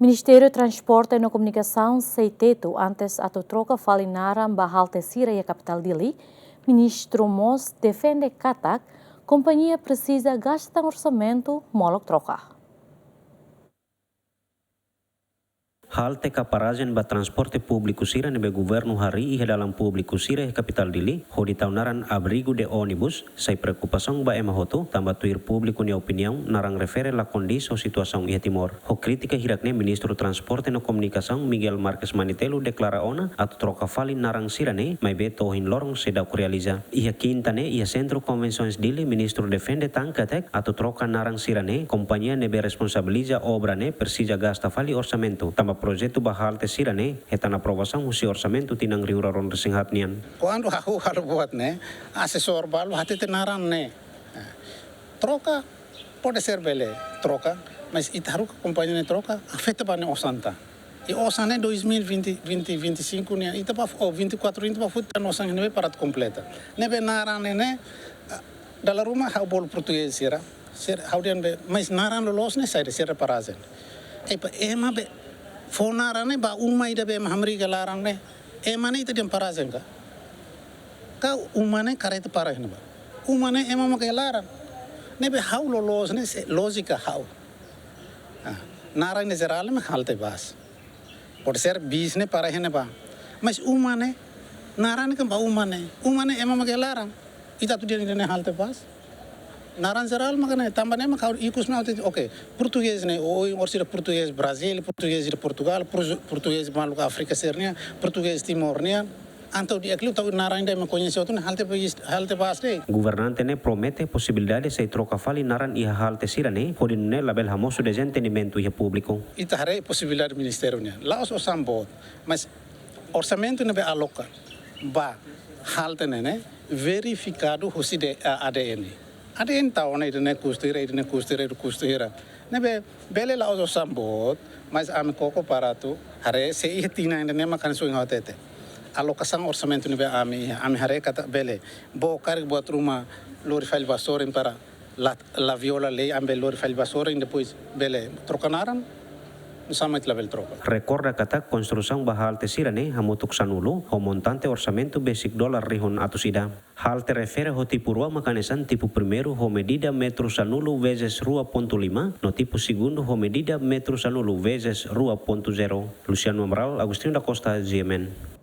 Ministério Transporte e Komunikasaun Sei Tetu antes Atu Troka Fali Naran Halte Sira Iha Kapital Dili, Ministru Defende Katak, Kompañia Presiza Gasta Orsamentu Molok Troka. Halte Kaparajan ba Transporte Público Sira nebe Governo Hari Iha dalam Público Sira Iha Kapital Dili, ho di taunaran abrigo de ônibus, sai preocupação ba emahoto, tamba tuir público ni opinião, narang refere la kondisi o situação Iha Timor. Ho kritika hirakne Ministru Transporte no Komunikasaun Miguel Marques Manitelu deklara ona, Atu Troka Fali Naran Sira ne, mai beto hin lorong sedau realiza. Iha quinta ne, Iha Centro Convenções Dili, Ministru Defende Katak, Atu Troka Naran Sira ne, Kompañia nebe responsabiliza obra ne, Presiza Gasta Fali Orsamentu, tamba projeto ba Halte Sira ne, hetan aprovação si Orsamentu tinang riuraron resinghat niyan. Quando aku buat ne, asesor balu hati tenaran ne. Troka pode ser bele troka, mas itaru companhia ne troka afeta ba ne osanta. E osane 2025 ne, ita pa 24 ita pa futa nosan ne para completa. Nebe naran ne, dalam rumah hau bol português sira, hau dian be, mas naran lolos ne sai sira parazen. Pa ema be fonarane ba umai da be mahamri galarang ne emane ita dem parazen ka umane kareta parahne ba umane ema ma galarang ne be hau lolos ne lógica hau narang ne zeral me halte bas por ser bis ne parahne ba mas umane narane ka ba umane ema ma galarang ita tu dia ne halte bas Naran geral makanya tambah nema kau ikut semua oke Português ne or sira Português Brasil Português de Portugal Português maluco África sernia Português Timornia então dia aquilo tahu Naran ainda me conheceu tu halte bas ne Governante ne promete possibilidade sei Troka Fali Naran Iha Halte Sira ne hodin ne label hamoso de entendimento Iha público ita hare possibilidade ministério ne laos o sambot mas orçamento ne be aloca ba halte ne verificado hosi de ADN ada yang tahu na idene kustira. Nebe bele la oso sambot, mas ame koko para tu hare se ihtina idene makan suing hotete. Alokasan orçamento nebe ame hare kata bele bo karik buat rumah lori file basorin para la viola lei ambe lori file basorin depois bele trokanaran sama level troca. Recorda Katak construção ba Halte Sira ne hamutuk sanulu ho montante orçamento basic dollar rihon atusida. Halte refere ho tipo rua makanesan tipo primeiro ho medida metro sanulu vezes rua ponto 5 no tipo segundo ho medida metro sanulu vezes rua ponto 0. Luciano Amaral, Agustinho da Costa, GMN.